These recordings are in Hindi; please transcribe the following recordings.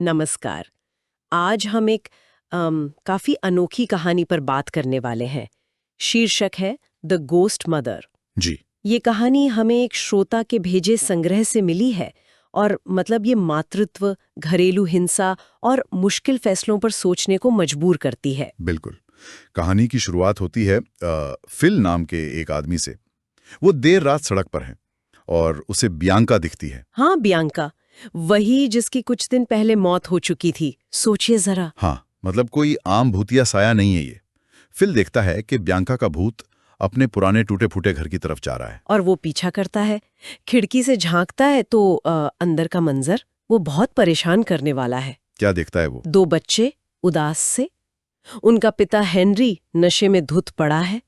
नमस्कार। आज हम एक काफी अनोखी कहानी पर बात करने वाले हैं। शीर्षक है द गोस्ट मदर। जी। ये कहानी हमें एक श्रोता के भेजे संग्रह से मिली है और मतलब ये मातृत्व, घरेलू हिंसा और मुश्किल फैसलों पर सोचने को मजबूर करती है। बिल्कुल। कहानी की शुरुआत होती है फिल नाम के एक आदमी से। वो देर रात सड़क पर है और उसे बियांका दिखती है। हाँ, बियांका, वही जिसकी कुछ दिन पहले मौत हो चुकी थी। सोचिए जरा। हाँ, मतलब कोई आम भूतिया साया नहीं है ये। फिल देखता है कि बियांका का भूत अपने पुराने टूटे फूटे घर की तरफ जा रहा है। और वो पीछा करता है। खिड़की से झांकता है तो अंदर का मंजर वो बहुत परेशान करने वाला है। क्या देखता है वो? 2 बच्चे उदास से, उनका पिता हेनरी नशे में धुत पड़ा है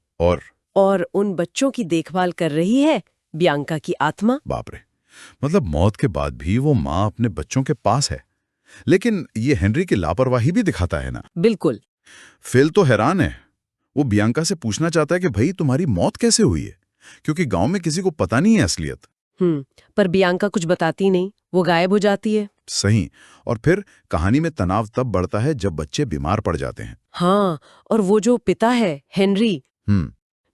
और उन बच्चों की देखभाल कर रही है बियांका की आत्मा। बाप रे, मतलब मौत के बाद भी वो माँ अपने बच्चों के पास है। लेकिन ये हेनरी की लापरवाही भी दिखाता है ना। बिल्कुल। फिल तो हैरान है। वो बियांका से पूछना चाहता है कि भाई तुम्हारी मौत कैसे हुई है, क्योंकि गांव में किसी को पता नहीं है असलियत। पर बियांका कुछ बताती नहीं, वो गायब हो जाती है। सही। और फिर कहानी में तनाव तब बढ़ता है जब बच्चे बीमार पड़ जाते हैं। हाँ, और वो जो पिता है हेनरी,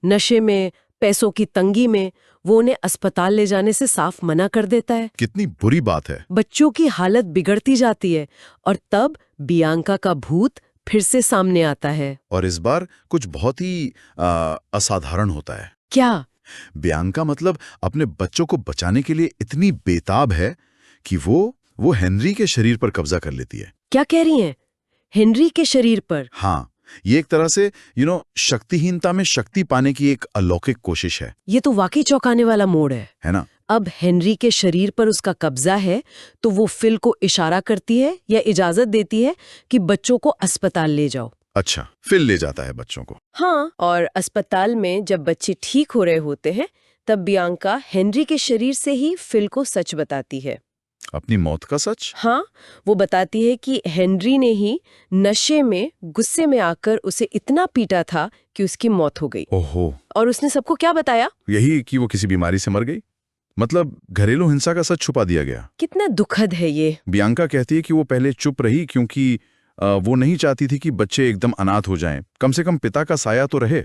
नशे में, पैसों की तंगी में, वो उन्हें अस्पताल ले जाने से साफ मना कर देता है। कितनी बुरी बात है। बच्चों की हालत बिगड़ती जाती है और तब बियांका का भूत फिर से सामने आता है। और इस बार कुछ बहुत ही असाधारण होता है। क्या? बियांका मतलब अपने बच्चों को बचाने के लिए इतनी बेताब है कि वो हेनरी के शरीर पर कब्जा कर लेती है। क्या कह रही हैं? हेनरी के शरीर पर? हाँ, ये एक तरह से शक्तिहीनता में शक्ति पाने की एक अलौकिक कोशिश है। ये तो वाकई चौंकाने वाला मोड़ है ना? अब हेनरी के शरीर पर उसका कब्जा है तो वो फिल को इशारा करती है या इजाजत देती है कि बच्चों को अस्पताल ले जाओ। अच्छा, फिल ले जाता है बच्चों को। हाँ, और अस्पताल में जब बच्चे ठीक हो रहे होते हैं तब बियांका हेनरी के शरीर से ही फिल को सच बताती है। अपनी मौत का सच? हाँ, वो बताती है कि हेनरी ने ही नशे में गुस्से में आकर उसे इतना पीटा था कि उसकी मौत हो गई। ओहो। और उसने सबको क्या बताया? यही कि वो किसी बीमारी से मर गई। मतलब घरेलू हिंसा का सच छुपा दिया गया। कितना दुखद है ये। बियांका कहती है कि वो पहले चुप रही क्योंकि वो नहीं चाहती थी कि बच्चे एकदम अनाथ हो जाएं। कम से कम पिता का साया तो रहे।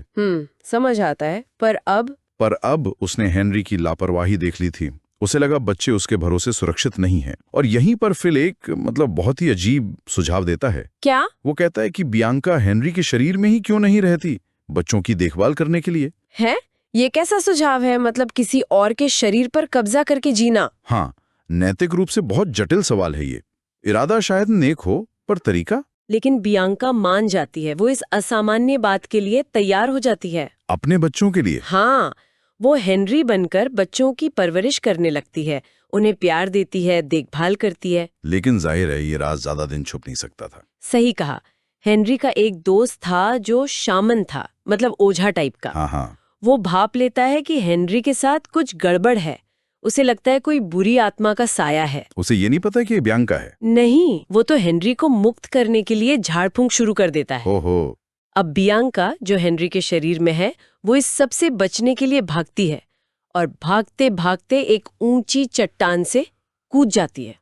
समझ आता है। पर अब उसने हेनरी की लापरवाही देख ली थी। उसे लगा बच्चे उसके भरोसे सुरक्षित नहीं हैं। और यहीं पर फिल एक बहुत ही अजीब सुझाव देता है। क्या? वो कहता है कि बियांका हेनरी के शरीर में ही क्यों नहीं रहती, बच्चों की देखभाल करने के लिए। है? ये कैसा सुझाव है? मतलब किसी और के शरीर पर कब्जा करके जीना? हाँ, नैतिक रूप से बहुत जटिल सवाल है ये। इरादा शायद नेक हो, पर तरीका? लेकिन बियांका मान जाती है। वो इस असामान्य बात के लिए तैयार हो जाती है। अपने बच्चों के लिए? हाँ, वो हेनरी बनकर बच्चों की परवरिश करने लगती है, उन्हें प्यार देती है, देखभाल करती है। लेकिन जाहिर है ये राज ज्यादा दिन छुप नहीं सकता था। सही कहा। हेनरी का एक दोस्त था जो शामन था, मतलब ओझा टाइप का। हाँ। वो भाप लेता है कि हेनरी के साथ कुछ गड़बड़ है। उसे लगता है कोई बुरी आत्मा का साया है। उसे ये नहीं पता कि ये बियांका है? नहीं, वो तो हेनरी को मुक्त करने के लिए झाड़ फूंक शुरू कर देता है। ओहो। अब बियांका जो हेनरी के शरीर में है, वो इस सब से बचने के लिए भागती है और भागते भागते एक ऊंची चट्टान से कूद जाती है।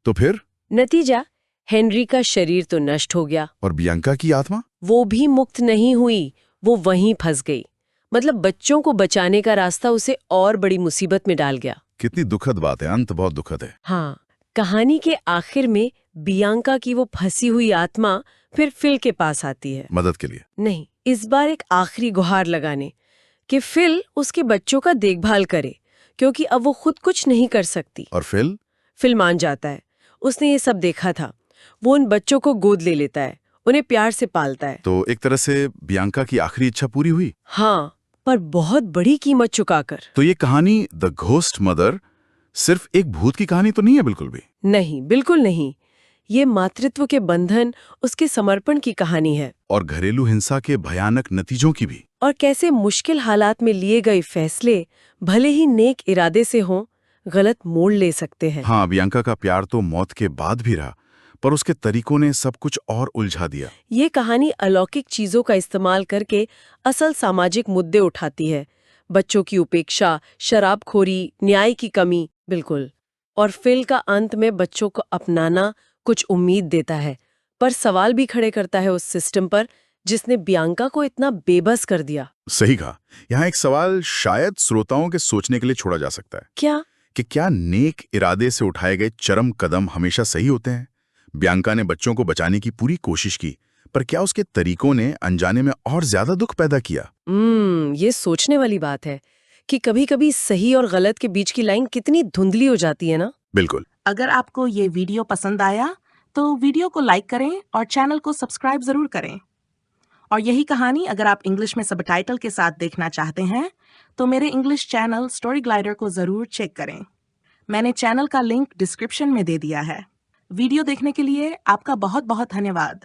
तो फिर? नतीजा, हेनरी का शरीर तो नष्ट हो गया। और बियांका की आत्मा? वो भी मुक्त नहीं हुई, वो वहीं फंस गई। मतलब बच्चों को बचाने का रास्ता उसे और बड़ी मुसीबत में डाल गया। कितनी दुखद बात है, अंत बहुत दुखद है। हाँ, कहानी के आखिर में बियांका की वो फंसी हुई आत्मा फिर फिल के पास आती है। मदद के लिए? नहीं, इस बार एक आखिरी गुहार लगाने कि फिल उसके बच्चों का देखभाल करे, क्योंकि अब वो खुद कुछ नहीं कर सकती। और फिल मान जाता है। उसने ये सब देखा था। वो उन बच्चों को गोद ले लेता है, उन्हें प्यार से पालता है। तो एक तरह से बियांका की आखिरी इच्छा पूरी हुई। हाँ, पर बहुत बड़ी कीमत चुकाकर। तो ये कहानी द घोस्ट मदर सिर्फ एक भूत की कहानी तो नहीं है बिल्कुल भी? नहीं, बिल्कुल नहीं। ये मातृत्व के बंधन, उसके समर्पण की कहानी है। और घरेलू हिंसा के भयानक नतीजों की भी। और कैसे मुश्किल हालात में लिए गए फैसले, भले ही नेक इरादे से हों, गलत मोड़ ले सकते हैं। हाँ, बियांका का प्यार तो मौत के बाद भी रहा, पर उसके तरीकों ने सब कुछ और उलझा दिया। ये कहानी अलौकिक चीजों का इस्तेमाल करके असल सामाजिक मुद्दे उठाती है। बच्चों की उपेक्षा, शराबखोरी, न्याय की कमी। बिल्कुल। और फिल का अंत में बच्चों को अपनाना कुछ उम्मीद देता है, पर सवाल भी खड़े करता है उस सिस्टम पर जिसने बियांका को इतना बेबस कर दिया। सही कहा। यहाँ एक सवाल शायद श्रोताओं के सोचने के लिए छोड़ा जा सकता है क्या? कि क्या नेक इरादे से उठाए गए चरम कदम हमेशा सही होते हैं? बियांका ने बच्चों को बचाने की पूरी कोशिश की, पर क्या उसके तरीकों ने अनजाने में और ज्यादा दुख पैदा किया? ये सोचने वाली बात है कि कभी-कभी सही और गलत के बीच की लाइन कितनी धुंधली हो जाती है ना। बिल्कुल। अगर आपको ये वीडियो पसंद आया तो वीडियो को लाइक करें और चैनल को सब्सक्राइब जरूर करें। और यही कहानी अगर आप इंग्लिश में सबटाइटल के साथ देखना चाहते हैं तो मेरे इंग्लिश चैनल स्टोरी ग्लाइडर को जरूर चेक करें। मैंने चैनल का लिंक डिस्क्रिप्शन में दे दिया है। वीडियो देखने के लिए आपका बहुत बहुत धन्यवाद।